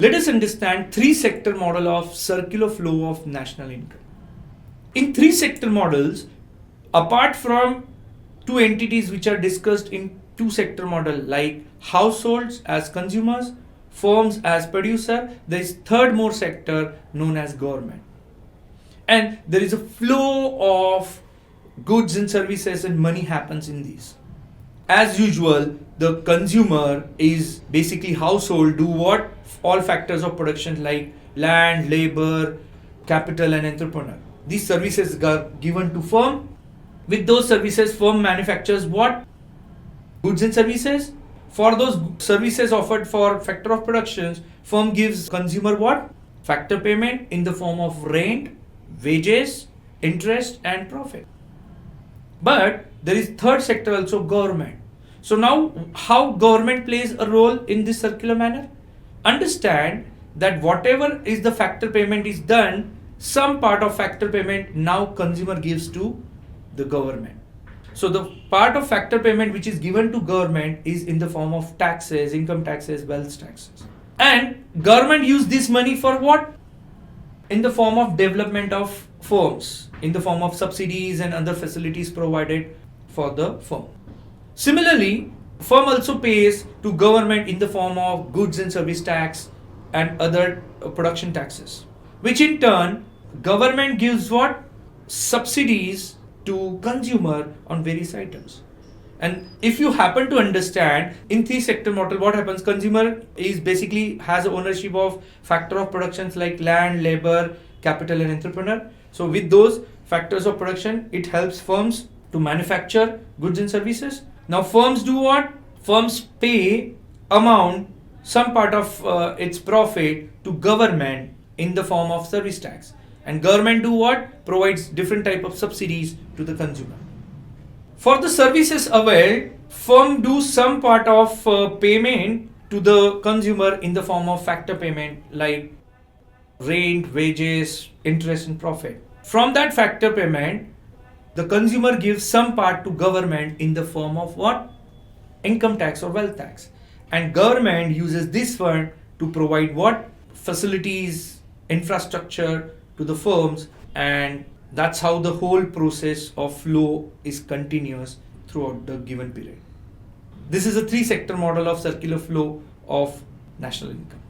Let us understand three sector model of circular flow of national income. In three sector models, apart from two entities which are discussed in two sector model like households as consumers, firms as producer, there is third more sector known as government. And there is a flow of goods and services and money happens in these. As usual, the consumer is basically household do what? All factors of production like land, labor, capital and entrepreneur. These services are given to firm. With those services, firm manufactures what? Goods and services. For those services offered for factor of productions, firm gives consumer what? Factor payment in the form of rent, wages, interest and profit. But there is third sector also, government. So now how government plays a role in this circular manner? Understand that whatever is the factor payment is done, some part of factor payment now consumer gives to the government. So the part of factor payment which is given to government is in the form of taxes, income taxes, wealth taxes. And government use this money for what? In the form of development of firms, in the form of subsidies and other facilities provided for the firm. Similarly, firm also pays to government in the form of goods and service tax and other production taxes, which in turn government gives what? Subsidies to consumer on various items. And if you happen to understand in three sector model, what happens? Consumer is basically has ownership of factor of productions like land, labor, capital and entrepreneur. So with those factors of production, it helps firms to manufacture goods and services. Now firms do what? Firms pay amount, some part of its profit to government in the form of service tax. And government do what? Provides different type of subsidies to the consumer. For the services availed, firm do some part of payment to the consumer in the form of factor payment like rent, wages, interest and profit. From that factor payment, the consumer gives some part to government in the form of what? Income tax or wealth tax. And government uses this fund to provide what? Facilities, infrastructure to the firms, and that's how the whole process of flow is continuous throughout the given period. This is a three sector model of circular flow of national income.